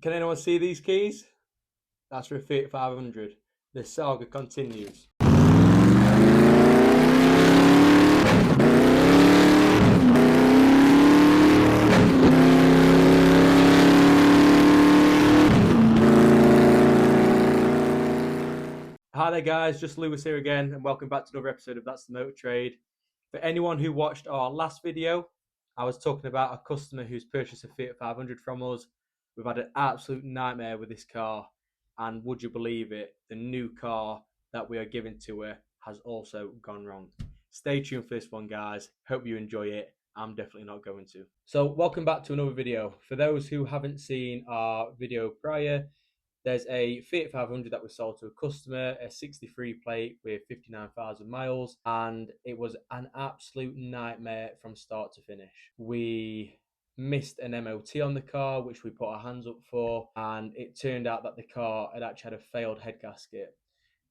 Can anyone see these keys? That's for a Fiat 500. The saga continues. Hi there guys, just Lewis here again and welcome back to another episode of That's the Motor Trade. For anyone who watched our last video, I was talking about a customer who's purchased a Fiat 500 from us. We've had an absolute nightmare with this car, and would you believe it, the new car that we are giving to her has also gone wrong. Stay tuned for this one guys, hope you enjoy it. I'm definitely not going to. So welcome back to another video. For those who haven't seen our video prior, there's a Fiat 500 that we sold to a customer, a 63 plate with 59,000 miles, and it was an absolute nightmare from start to finish. We missed an MOT on the car, which we put our hands up for, and it turned out that the car had actually had a failed head gasket.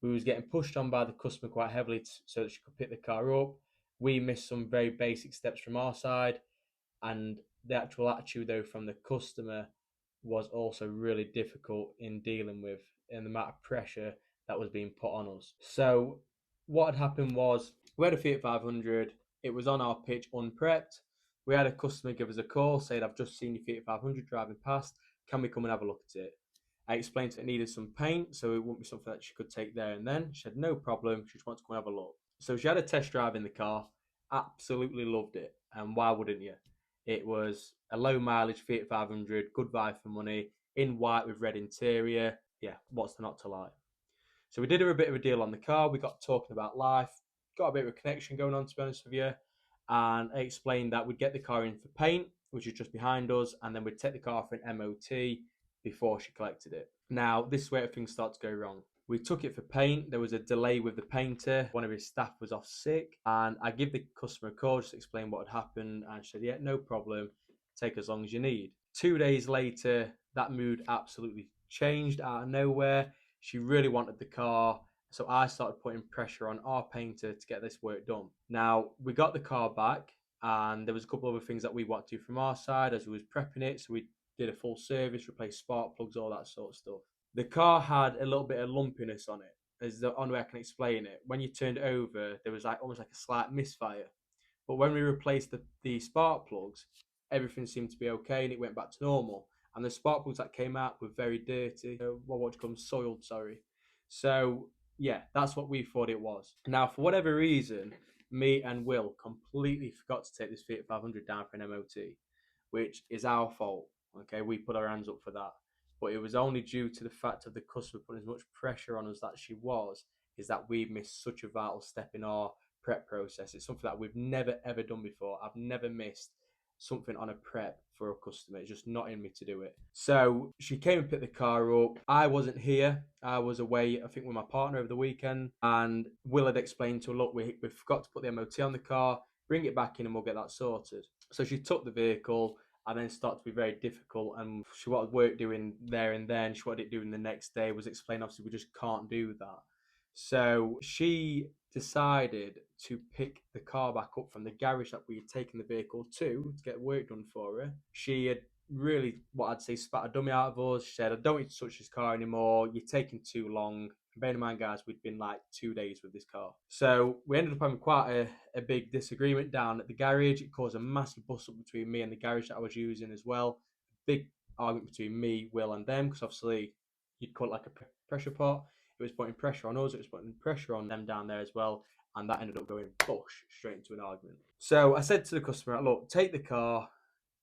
We was getting pushed on by the customer quite heavily so that she could pick the car up. We missed some very basic steps from our side, and the actual attitude though from the customer was also really difficult in dealing with, and the amount of pressure that was being put on us. So what had happened was we had a Fiat 500. It was on our pitch unprepped. We had a customer give us a call, saying, "I've just seen your Fiat 500 driving past. Can we come and have a look at it?" I explained to her it needed some paint, so it wouldn't be something that she could take there and then. She had no problem. She just wanted to come and have a look. So she had a test drive in the car. Absolutely loved it. And why wouldn't you? It was a low mileage Fiat 500, good buy for money, in white with red interior. Yeah, what's there not to like? So we did her a bit of a deal on the car. We got talking about life, got a bit of a connection going on, to be honest with you. And I explained that we'd get the car in for paint, which is just behind us, and then we'd take the car for an MOT before she collected it. Now, this is where things start to go wrong. We took it for paint. There was a delay with the painter. One of his staff was off sick. And I give the customer a call just to explain what had happened. And she said, "Yeah, no problem. Take as long as you need." 2 days later, that mood absolutely changed out of nowhere. She really wanted the car. So I started putting pressure on our painter to get this work done. Now, we got the car back, and there was a couple of other things that we wanted to do from our side as we was prepping it. So we did a full service, replaced spark plugs, all that sort of stuff. The car had a little bit of lumpiness on it, as the only way I can explain it. When you turned it over, there was like almost like a slight misfire. But when we replaced the spark plugs, everything seemed to be okay and it went back to normal. And the spark plugs that came out were very dirty, what you call them, soiled, sorry. So yeah, that's what we thought it was. Now, for whatever reason, me and Will completely forgot to take this Fiat 500 down for an MOT, which is our fault. Okay, we put our hands up for that. But it was only due to the fact of the customer putting as much pressure on us that she was, is that we missed such a vital step in our prep process. It's something that we've never ever done before. I've never missed something on a prep for a customer. It's just not in me to do it. So she came and picked the car up. I wasn't here. I was away, I think, with my partner over the weekend. And Will had explained to her, "Look, we forgot to put the MOT on the car. Bring it back in and we'll get that sorted." So she took the vehicle, and then started to be very difficult. And she wanted work doing there and then. She wanted it doing the next day. Was explained, obviously, we just can't do that. So she decided to pick the car back up from the garage that we had taken the vehicle to get work done for her. She had really, what I'd say, spat a dummy out of us. She said, "I don't need to touch this car anymore. You're taking too long." Bear in mind, guys, we'd been like 2 days with this car. So we ended up having quite a big disagreement down at the garage. It caused a massive bust up between me and the garage that I was using as well. Big argument between me, Will, and them, because obviously you'd call it like a pressure pot. It was putting pressure on us, it was putting pressure on them down there as well, and that ended up going straight into an argument. So I said to the customer, "Look, take the car."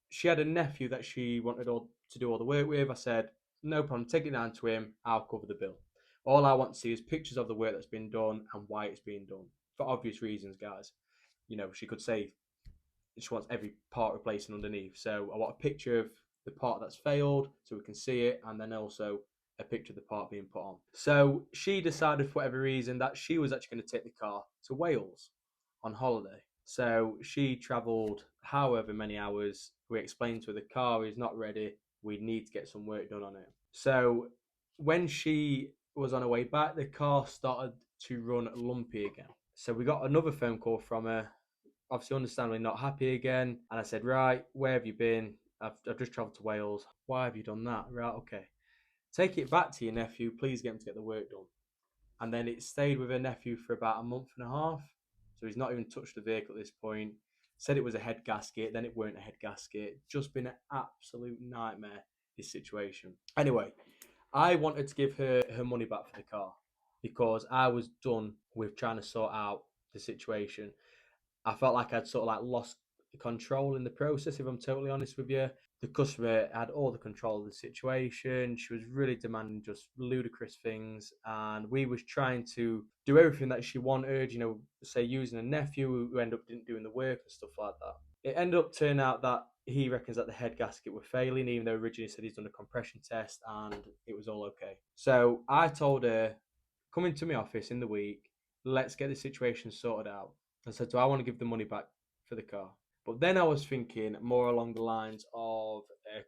She had a nephew that she wanted to do all the work with. I said, "No problem, take it down to him, I'll cover the bill. All I want to see is pictures of the work that's been done and why it's being done." For obvious reasons, guys. You know, she could say she wants every part replacing underneath. So I want a picture of the part that's failed so we can see it, and then also a picture of the part being put on. So she decided, for whatever reason, that she was actually going to take the car to Wales on holiday. So she travelled however many hours. We explained to her the car is not ready. We need to get some work done on it. So when she was on her way back, the car started to run lumpy again. So we got another phone call from her, obviously understandably not happy again. And I said, "Right, where have you been?" I've just travelled to Wales. Why have you done that? Right, okay. Take it back to your nephew. Please get him to get the work done. And then it stayed with her nephew for about a month and a half. So he's not even touched the vehicle at this point. Said it was a head gasket, then it weren't a head gasket. Just been an absolute nightmare, this situation. Anyway, I wanted to give her money back for the car because I was done with trying to sort out the situation. I felt like I'd sort of like lost control in the process, if I'm totally honest with you. The customer had all the control of the situation. She was really demanding just ludicrous things, and we was trying to do everything that she wanted. You know, say using a nephew who ended up didn't doing the work and stuff like that. It ended up turning out that he reckons that the head gasket were failing, even though originally said he's done a compression test and it was all okay. So I told her, come into my office in the week, let's get the situation sorted out. I said, do I want to give the money back for the car? But then I was thinking more along the lines of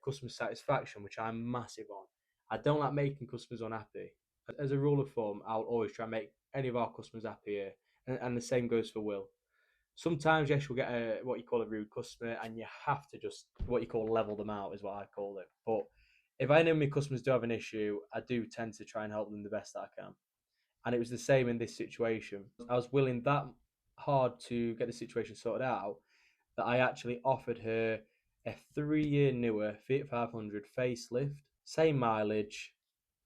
customer satisfaction, which I'm massive on. I don't like making customers unhappy. As a rule of thumb, I'll always try and make any of our customers happier, and the same goes for Will. Sometimes, yes, you'll get what you call a rude customer, and you have to just what you call level them out, is what I call it. But if I know my customers do have an issue, I do tend to try and help them the best that I can. And it was the same in this situation. I was willing that hard to get the situation sorted out that I actually offered her a 3-year newer Fiat 500 facelift, same mileage,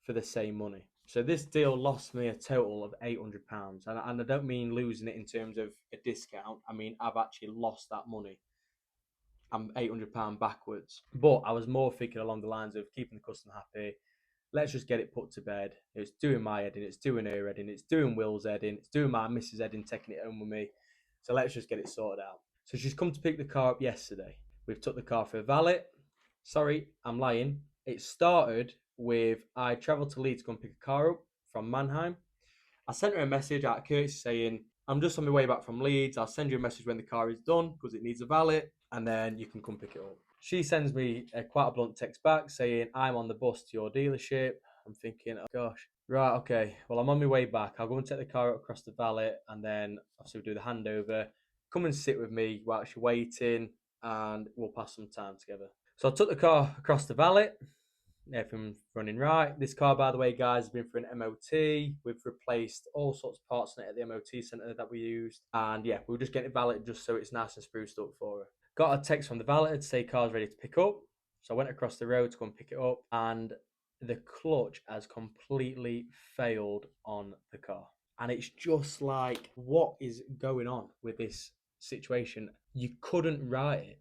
for the same money. So this deal lost me a total of £800, and I don't mean losing it in terms of a discount. I mean I've actually lost that money. I'm £800 backwards, but I was more thinking along the lines of keeping the customer happy. Let's just get it put to bed. It's doing my head in, it's doing her head in, it's doing Will's head in, it's doing my missus' head in, taking it home with me. So let's just get it sorted out. So she's come to pick the car up yesterday. We've took the car for a valet. Sorry, I'm lying. It started with I travelled to Leeds to go and pick a car up from Mannheim. I sent her a message out of courtesy saying, I'm just on my way back from Leeds. I'll send you a message when the car is done because it needs a valet, and then you can come pick it up. She sends me quite a blunt text back saying, I'm on the bus to your dealership. I'm thinking, oh gosh, right, okay. Well, I'm on my way back. I'll go and take the car across the valet, and then obviously we'll do the handover. Come and sit with me while she's waiting, and we'll pass some time together. So I took the car across the valet. Everything's running right. This car, by the way, guys, has been for an MOT. We've replaced all sorts of parts on it at the MOT centre that we used. And yeah, we were just getting it valeted just so it's nice and spruced up for her. Got a text from the valeter to say car's ready to pick up. So I went across the road to go and pick it up. And the clutch has completely failed on the car. And it's just like, what is going on with this situation? You couldn't write it.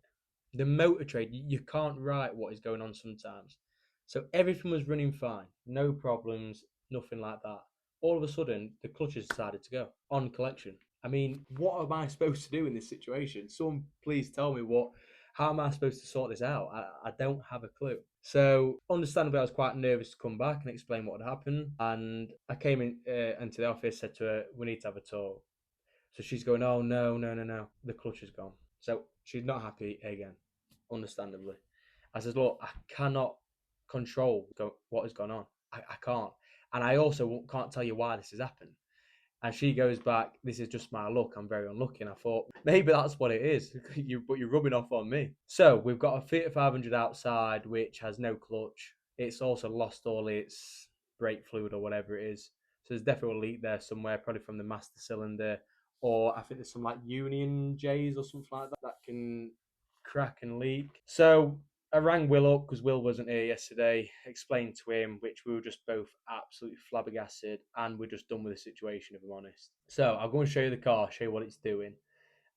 The motor trade, you can't write what is going on sometimes. So everything was running fine, no problems, nothing like that. All of a sudden, the clutches decided to go on collection. I mean, what am I supposed to do in this situation? Someone please tell me how am I supposed to sort this out? I don't have a clue. So, understandably, I was quite nervous to come back and explain what had happened. And I came into the office, said to her, we need to have a talk. So she's going, oh, no, no, no, no. The clutch is gone. So she's not happy again, understandably. I says, look, I cannot control what has gone on. I can't. And I also can't tell you why this has happened. And she goes back, this is just my luck. I'm very unlucky. And I thought, maybe that's what it is. But you're rubbing off on me. So we've got a Fiat 500 outside, which has no clutch. It's also lost all its brake fluid or whatever it is. So there's definitely a leak there somewhere, probably from the master cylinder. Or I think there's some like Union J's or something like that can crack and leak. So I rang Will up because Will wasn't here yesterday, explained to him, which we were just both absolutely flabbergasted, and we're just done with the situation, if I'm honest. So I'll go and show you the car, show you what it's doing,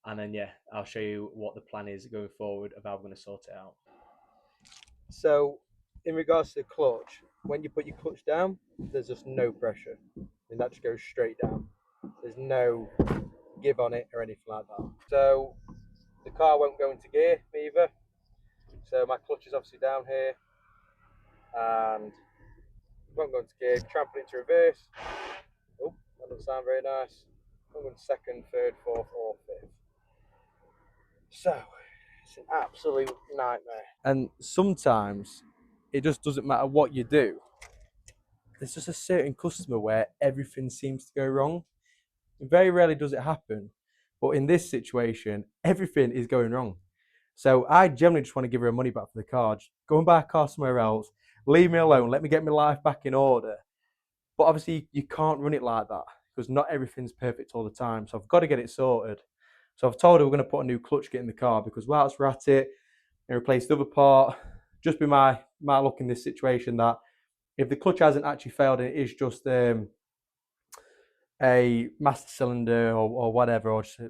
and then, yeah, I'll show you what the plan is going forward of how we're going to sort it out. So, in regards to the clutch, when you put your clutch down, there's just no pressure, and that just goes straight down. There's no give on it or anything like that. So, the car won't go into gear either. So my clutch is obviously down here, and it won't go into gear. Try and put it into reverse. Oh, that doesn't sound very nice. I'm going second, third, fourth, or fifth. So it's an absolute nightmare. And sometimes it just doesn't matter what you do. There's just a certain customer where everything seems to go wrong. Very rarely does it happen, but in this situation, everything is going wrong. So I generally just want to give her her money back for the car. Just go and buy a car somewhere else. Leave me alone. Let me get my life back in order. But obviously, you can't run it like that because not everything's perfect all the time. So I've got to get it sorted. So I've told her we're going to put a new clutch kit in the car because whilst we're at it and replace the other part, just be my luck in this situation that if the clutch hasn't actually failed and it is just a master cylinder or whatever, or just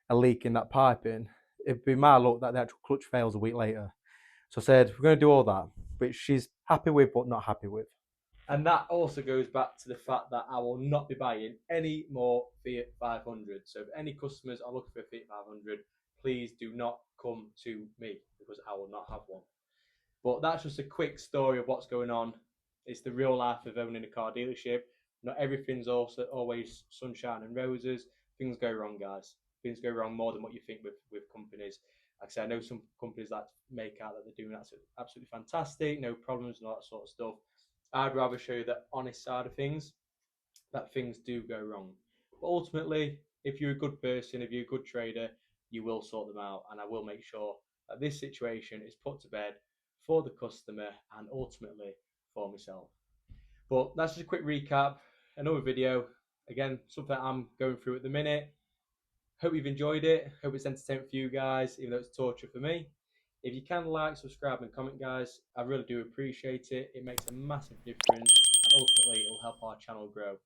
a leak in that piping, it'd be my luck that the actual clutch fails a week later. So I said we're going to do all that, which she's happy with but not happy with. And that also goes back to the fact that I will not be buying any more Fiat 500. So if any customers are looking for a Fiat 500, please do not come to me because I will not have one. But that's just a quick story of what's going on. It's the real life of owning a car dealership. Not everything's also always sunshine and roses. Things go wrong, guys. Things go wrong more than what you think with companies. Like I said, I know some companies that make out that they're doing absolutely fantastic, no problems and all that sort of stuff. I'd rather show you the honest side of things, that things do go wrong. But ultimately, if you're a good person, if you're a good trader, you will sort them out. And I will make sure that this situation is put to bed for the customer and ultimately for myself. But that's just a quick recap. Another video. Again, something I'm going through at the minute. Hope you've enjoyed it. Hope it's entertainment for you guys, even though it's torture for me. If you can like, subscribe, and comment, guys, I really do appreciate it. It makes a massive difference, and ultimately, it will help our channel grow.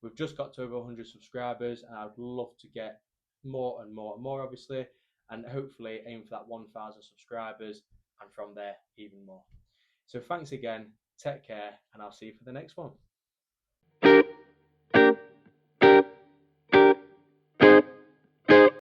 We've just got to over 100 subscribers, and I'd love to get more and more and more, obviously, and hopefully aim for that 1,000 subscribers, and from there, even more. So thanks again, take care, and I'll see you for the next one.